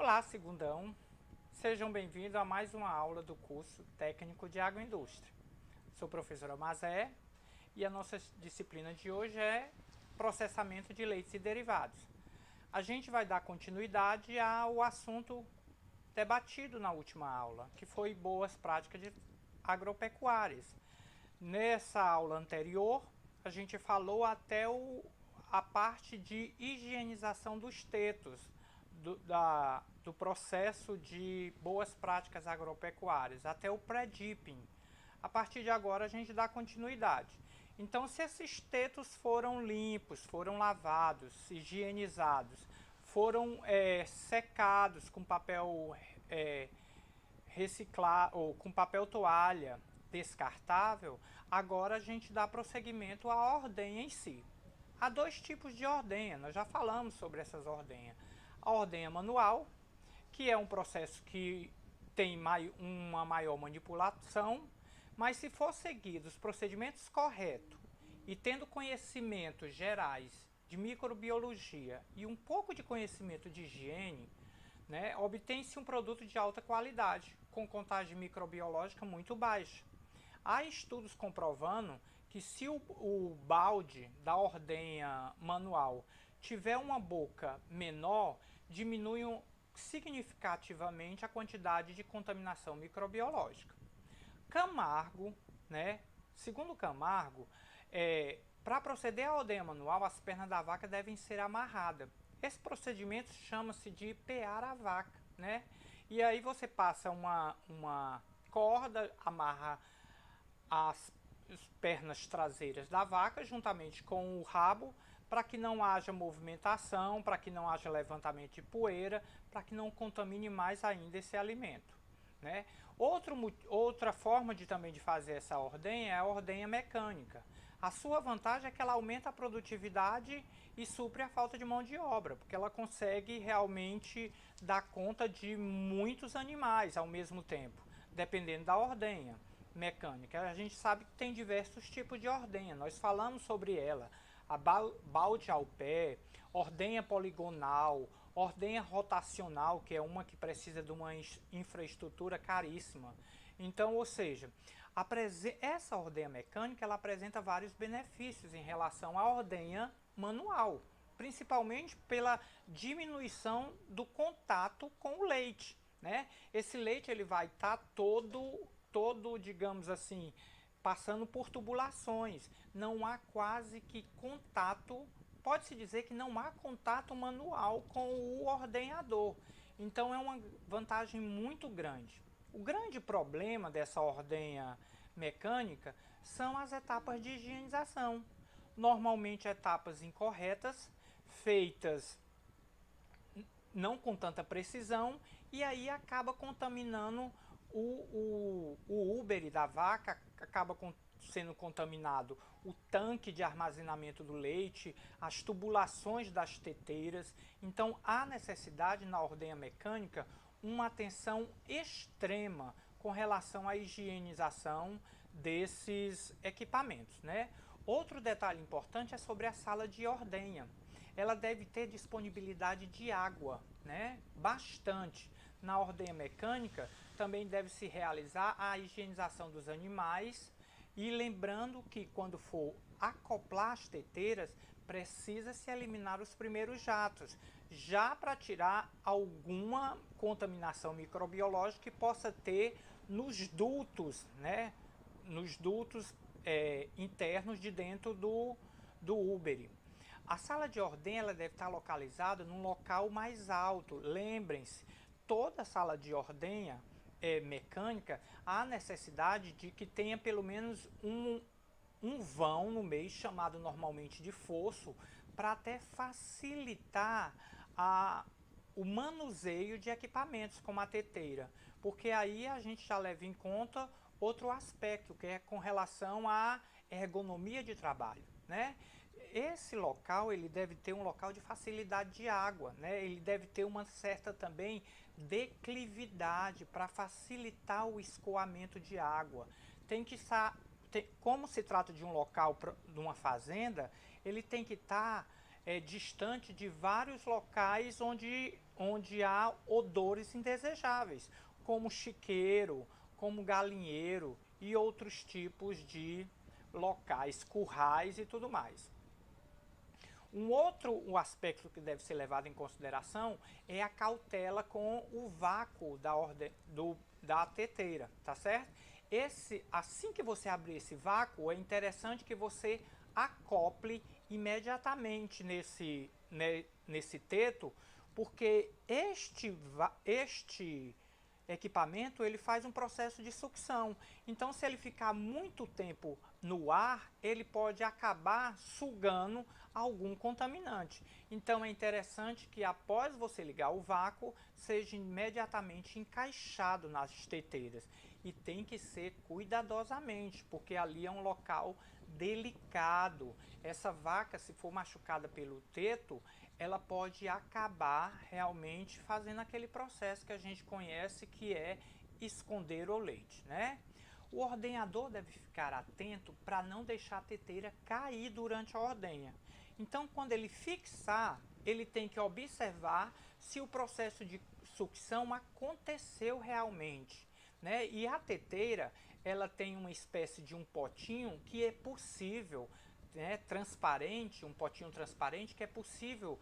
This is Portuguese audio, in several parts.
Olá, segundão! Sejam bem-vindos a mais uma aula do curso Técnico de Agroindústria. Sou professora Mazé e a nossa disciplina de hoje é processamento de leites e derivados. A gente vai dar continuidade ao assunto debatido na última aula, que foi boas práticas agropecuárias. Nessa aula anterior, a gente falou até a parte de higienização dos tetos, do processo de boas práticas agropecuárias, até o pré-dipping. A partir de agora a gente dá continuidade. Então, se esses tetos foram limpos, foram lavados, higienizados, foram secados com papel reciclado ou com papel toalha descartável, agora a gente dá prosseguimento à ordenha em si. Há dois tipos de ordenha, nós já falamos sobre essas ordenhas. A ordenha manual, que é um processo que tem uma maior manipulação, mas se for seguido os procedimentos corretos e tendo conhecimentos gerais de microbiologia e um pouco de conhecimento de higiene, né, obtém-se um produto de alta qualidade, com contagem microbiológica muito baixa. Há estudos comprovando que se o balde da ordenha manual tiver uma boca menor, diminui significativamente a quantidade de contaminação microbiológica. Camargo, né? Segundo Camargo, para proceder à ordenha manual, as pernas da vaca devem ser amarradas. Esse procedimento chama-se de pear a vaca, né? E aí você passa uma corda, amarra as pernas traseiras da vaca juntamente com o rabo, para que não haja movimentação, para que não haja levantamento de poeira, para que não contamine mais ainda esse alimento, né? Outra forma também de fazer essa ordenha é a ordenha mecânica. A sua vantagem é que ela aumenta a produtividade e supre a falta de mão de obra, porque ela consegue realmente dar conta de muitos animais ao mesmo tempo, dependendo da ordenha mecânica. A gente sabe que tem diversos tipos de ordenha, nós falamos sobre ela. A balde ao pé, ordenha poligonal, ordenha rotacional, que é uma que precisa de uma infraestrutura caríssima. Então, ou seja, essa ordenha mecânica ela apresenta vários benefícios em relação à ordenha manual, principalmente pela diminuição do contato com o leite, né? Esse leite ele vai estar todo, digamos assim, passando por tubulações. Não há quase que contato, pode-se dizer que não há contato manual com o ordenhador. Então é uma vantagem muito grande. O grande problema dessa ordenha mecânica são as etapas de higienização. Normalmente etapas incorretas, feitas não com tanta precisão, e aí acaba contaminando o úbere da vaca, acaba sendo contaminado o tanque de armazenamento do leite, as tubulações das teteiras. Então há necessidade na ordenha mecânica uma atenção extrema com relação à higienização desses equipamentos, né? Outro detalhe importante é sobre a sala de ordenha. Ela deve ter disponibilidade de água, né? Bastante. Na ordenha mecânica também deve se realizar a higienização dos animais, e lembrando que quando for acoplar as teteiras, precisa se eliminar os primeiros jatos, já para tirar alguma contaminação microbiológica que possa ter nos dutos, né? Nos dutos internos de dentro do úbere. A sala de ordenha ela deve estar localizada num local mais alto. Lembrem-se, toda sala de ordenha mecânica há necessidade de que tenha pelo menos um vão no meio, chamado normalmente de fosso, para até facilitar o manuseio de equipamentos como a teteira, porque aí a gente já leva em conta outro aspecto, que é com relação à ergonomia de trabalho, né? Esse local ele deve ter um local de facilidade de água, né? Ele deve ter uma certa também declividade para facilitar o escoamento de água. Como se trata de um local, de uma fazenda, ele tem que estar distante de vários locais onde onde há odores indesejáveis, como chiqueiro, como galinheiro e outros tipos de locais, currais e tudo mais. Um aspecto que deve ser levado em consideração é a cautela com o vácuo da teteira, tá certo? Assim que você abrir esse vácuo, é interessante que você acople imediatamente nesse teto, porque este equipamento ele faz um processo de sucção. Então, se ele ficar muito tempo no ar, ele pode acabar sugando algum contaminante. Então, é interessante que após você ligar o vácuo, seja imediatamente encaixado nas teteiras. E tem que ser cuidadosamente, porque ali é um local delicado. Essa vaca, se for machucada pelo teto, ela pode acabar realmente fazendo aquele processo que a gente conhece, que é esconder o leite, né? O ordenhador deve ficar atento para não deixar a teteira cair durante a ordenha. Então, quando ele fixar, ele tem que observar se o processo de sucção aconteceu realmente, né? E a teteira, ela tem uma espécie de um potinho que é possível, né, transparente, um potinho transparente, que é possível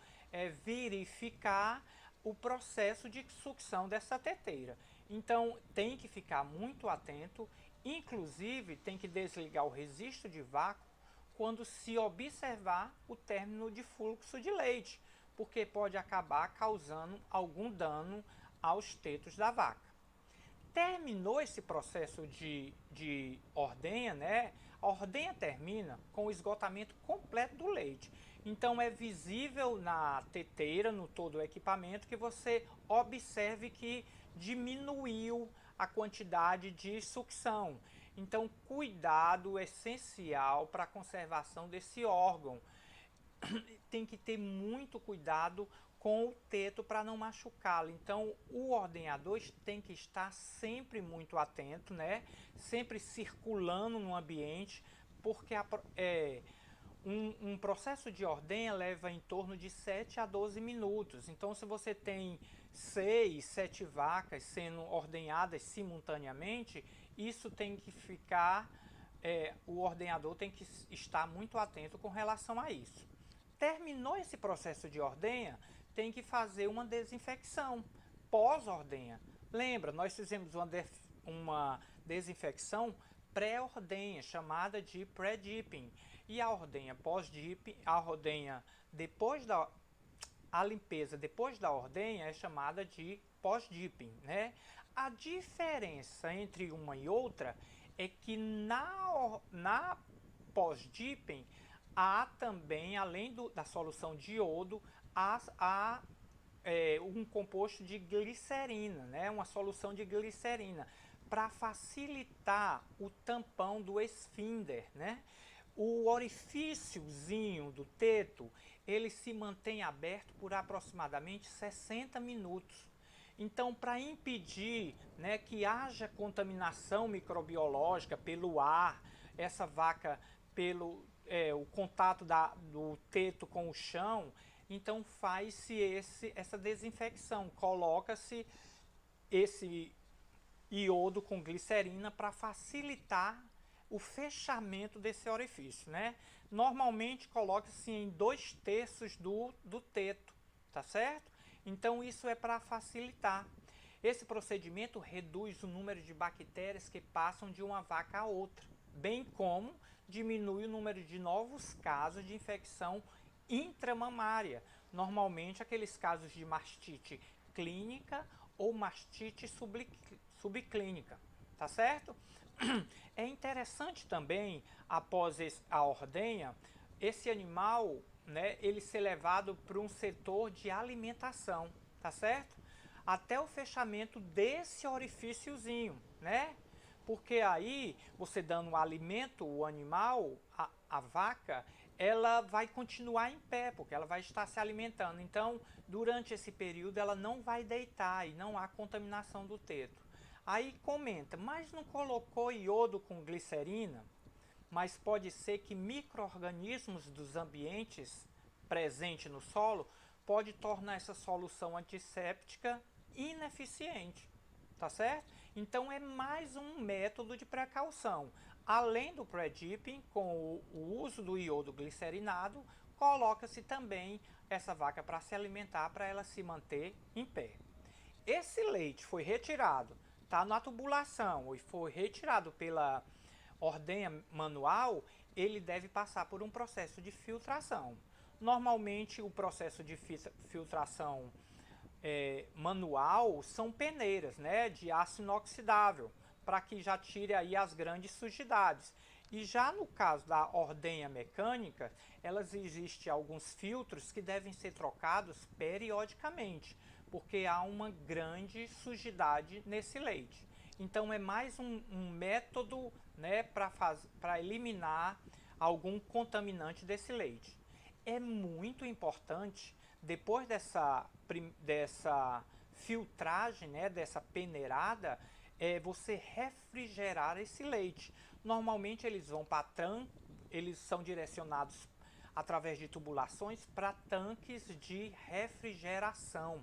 verificar o processo de sucção dessa teteira. Então tem que ficar muito atento, inclusive tem que desligar o registro de vácuo quando se observar o término de fluxo de leite, porque pode acabar causando algum dano aos tetos da vaca. Terminou esse processo de ordenha, né? A ordenha termina com o esgotamento completo do leite. Então é visível na teteira, no todo o equipamento, que você observe que diminuiu a quantidade de sucção. Então, cuidado essencial para a conservação desse órgão. Tem que ter muito cuidado com o teto para não machucá-lo. Então, o ordenhador tem que estar sempre muito atento, né? Sempre circulando no ambiente, porque um processo de ordenha leva em torno de 7 a 12 minutos. Então, se você tem 6, 7 vacas sendo ordenhadas simultaneamente, isso tem que ficar, o ordenhador tem que estar muito atento com relação a isso. Terminou esse processo de ordenha, tem que fazer uma desinfecção pós-ordenha. Lembra, nós fizemos uma desinfecção pré-ordenha, chamada de pré-dipping. E a ordenha pós-dipping, a limpeza depois da ordenha é chamada de pós-dipping, né? A diferença entre uma e outra é que na pós-dipping há também, além da solução de iodo, há um composto de glicerina, né? Uma solução de glicerina, para facilitar o tampão do esfíncter, né? O orifíciozinho do teto, ele se mantém aberto por aproximadamente 60 minutos. Então, para impedir, né, que haja contaminação microbiológica pelo ar, essa vaca, pelo o contato do teto com o chão, então faz-se essa desinfecção, coloca-se esse iodo com glicerina para facilitar o fechamento desse orifício, né? Normalmente coloca-se em 2/3 do teto, tá certo? Então isso é para facilitar. Esse procedimento reduz o número de bactérias que passam de uma vaca a outra, bem como diminui o número de novos casos de infecção intramamária, normalmente aqueles casos de mastite clínica ou mastite subclínica, tá certo? É interessante também, após a ordenha, esse animal, né, ele ser levado para um setor de alimentação, tá certo? Até o fechamento desse orifíciozinho, né? Porque aí, você dando alimento, o animal, a vaca, ela vai continuar em pé, porque ela vai estar se alimentando. Então, durante esse período, ela não vai deitar e não há contaminação do teto. Aí comenta, mas não colocou iodo com glicerina? Mas pode ser que micro-organismos dos ambientes presentes no solo pode tornar essa solução antisséptica ineficiente, tá certo? Então é mais um método de precaução. Além do pré-dipping, com o uso do iodo glicerinado, coloca-se também essa vaca para se alimentar, para ela se manter em pé. Esse leite foi retirado, está na tubulação e foi retirado pela ordenha manual, ele deve passar por um processo de filtração. Normalmente o processo de filtração manual são peneiras, né, de aço inoxidável, para que já tire aí as grandes sujidades. E já no caso da ordenha mecânica, elas existem alguns filtros que devem ser trocados periodicamente, porque há uma grande sujidade nesse leite. Então é mais um método, né, para eliminar algum contaminante desse leite. É muito importante, depois dessa filtragem, né, dessa peneirada, você refrigerar esse leite. Normalmente eles vão para eles são direcionados através de tubulações para tanques de refrigeração.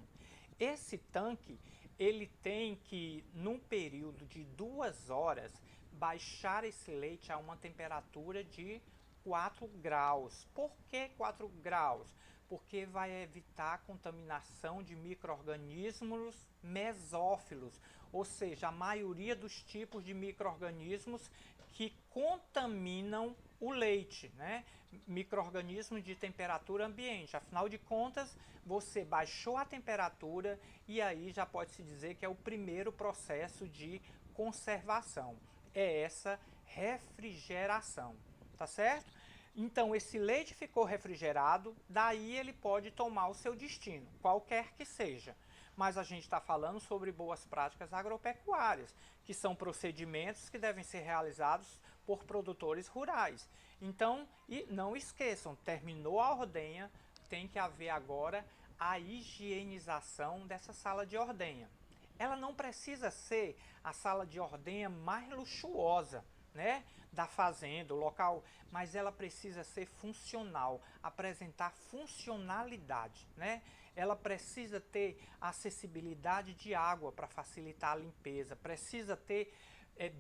Esse tanque, ele tem que, num período de 2 horas, baixar esse leite a uma temperatura de 4 graus. Por que 4 graus? Porque vai evitar a contaminação de micro-organismos mesófilos, ou seja, a maioria dos tipos de micro-organismos que contaminam o leite, né? Micro-organismos de temperatura ambiente. Afinal de contas, você baixou a temperatura e aí já pode-se dizer que é o primeiro processo de conservação. É essa refrigeração, tá certo? Então esse leite ficou refrigerado, daí ele pode tomar o seu destino, qualquer que seja. Mas a gente está falando sobre boas práticas agropecuárias, que são procedimentos que devem ser realizados por produtores rurais. Então, e não esqueçam, terminou a ordenha, tem que haver agora a higienização dessa sala de ordenha. Ela não precisa ser a sala de ordenha mais luxuosa, né, da fazenda, o local, mas ela precisa ser funcional, apresentar funcionalidade, né? Ela precisa ter acessibilidade de água para facilitar a limpeza, precisa ter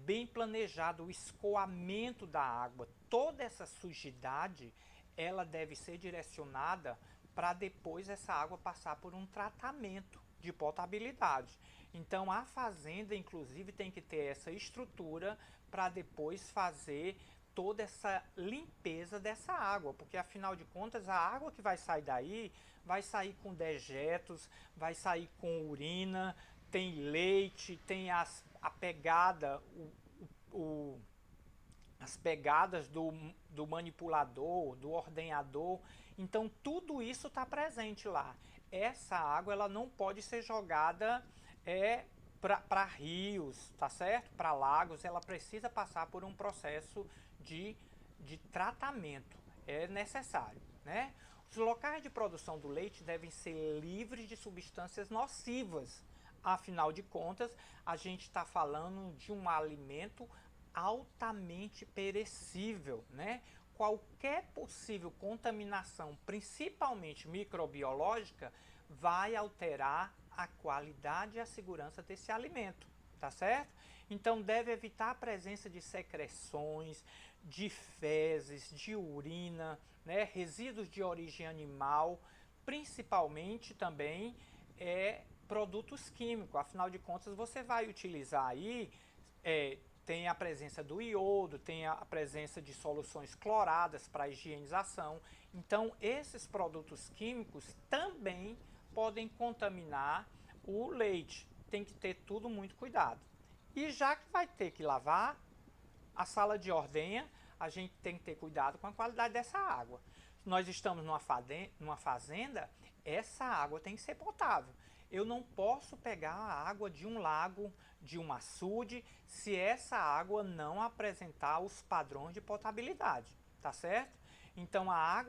bem planejado o escoamento da água. Toda essa sujidade, ela deve ser direcionada para depois essa água passar por um tratamento de potabilidade. Então a fazenda, inclusive, tem que ter essa estrutura para depois fazer toda essa limpeza dessa água, porque afinal de contas a água que vai sair daí vai sair com dejetos, vai sair com urina, tem leite, tem a pegada, as pegadas do manipulador, do ordenhador. Então tudo isso está presente lá. Essa água ela não pode ser jogada para rios, tá certo? Para lagos, ela precisa passar por um processo de tratamento. É necessário, né? Os locais de produção do leite devem ser livres de substâncias nocivas. Afinal de contas, a gente está falando de um alimento altamente perecível, né? Qualquer possível contaminação, principalmente microbiológica, vai alterar a qualidade e a segurança desse alimento, tá certo? Então deve evitar a presença de secreções, de fezes, de urina, né, resíduos de origem animal, principalmente também produtos químicos. Afinal de contas, você vai utilizar aí, tem a presença do iodo, tem a presença de soluções cloradas para higienização. Então, esses produtos químicos também podem contaminar o leite. Tem que ter tudo muito cuidado. E já que vai ter que lavar a sala de ordenha, a gente tem que ter cuidado com a qualidade dessa água. Se nós estamos numa fazenda, essa água tem que ser potável. Eu não posso pegar a água de um lago, de um açude, se essa água não apresentar os padrões de potabilidade, tá certo? Então a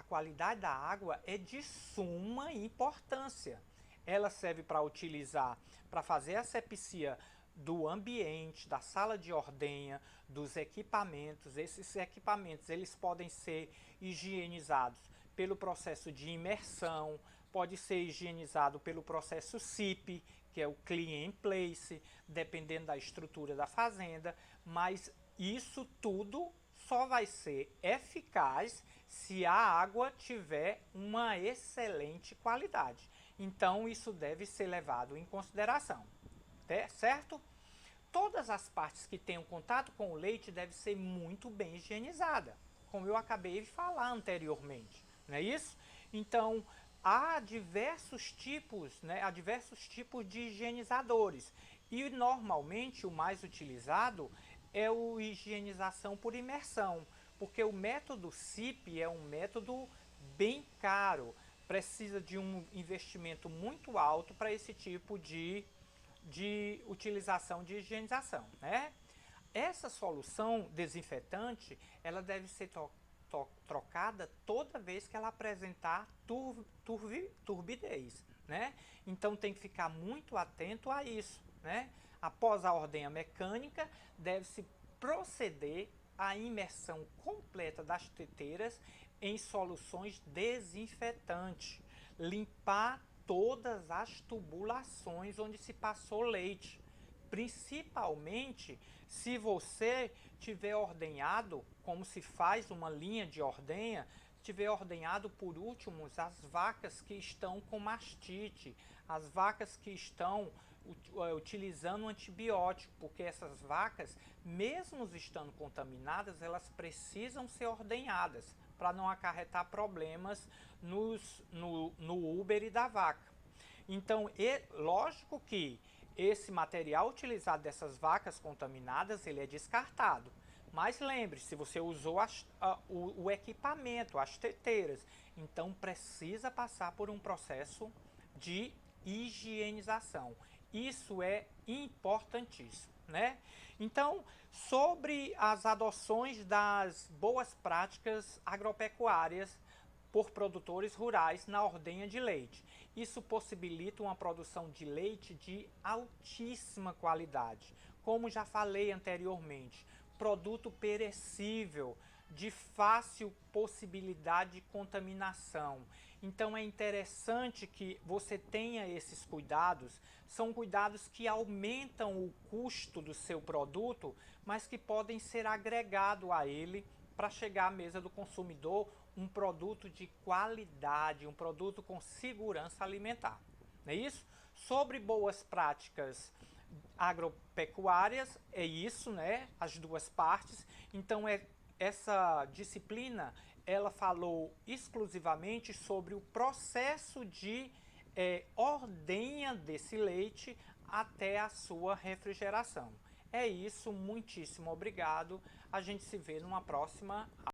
qualidade da água é de suma importância. Ela serve para utilizar, para fazer a asepsia do ambiente, da sala de ordenha, dos equipamentos. Esses equipamentos eles podem ser higienizados pelo processo de imersão, pode ser higienizado pelo processo CIP, que é o Clean in Place, dependendo da estrutura da fazenda, mas isso tudo só vai ser eficaz se a água tiver uma excelente qualidade. Então isso deve ser levado em consideração, certo? Todas as partes que tenham contato com o leite devem ser muito bem higienizadas, como eu acabei de falar anteriormente, não é isso? Então, há diversos tipos, né, há diversos tipos de higienizadores e normalmente o mais utilizado é o higienização por imersão, porque o método CIP é um método bem caro, precisa de um investimento muito alto para esse tipo de utilização de higienização, né? Essa solução desinfetante, ela deve ser trocada toda vez que ela apresentar turbidez, né? Então tem que ficar muito atento a isso, né? Após a ordenha mecânica, deve-se proceder à imersão completa das teteiras em soluções desinfetantes, limpar todas as tubulações onde se passou leite, principalmente se você tiver ordenhado, como se faz uma linha de ordenha, tiver ordenhado por últimos as vacas que estão com mastite, as vacas que estão utilizando antibiótico, porque essas vacas, mesmo estando contaminadas, elas precisam ser ordenhadas para não acarretar problemas no úbere da vaca. Então, lógico que esse material utilizado dessas vacas contaminadas, ele é descartado. Mas lembre-se, você usou o equipamento, as teteiras, então precisa passar por um processo de higienização. Isso é importantíssimo, né? Então, sobre as adoções das boas práticas agropecuárias por produtores rurais na ordenha de leite. Isso possibilita uma produção de leite de altíssima qualidade. Como já falei anteriormente, produto perecível, de fácil possibilidade de contaminação. Então é interessante que você tenha esses cuidados. São cuidados que aumentam o custo do seu produto, mas que podem ser agregados a ele para chegar à mesa do consumidor um produto de qualidade, um produto com segurança alimentar. Não é isso? Sobre boas práticas agropecuárias, é isso, né? As duas partes. Então, essa disciplina, ela falou exclusivamente sobre o processo de ordenha desse leite até a sua refrigeração. É isso, muitíssimo obrigado. A gente se vê numa próxima aula.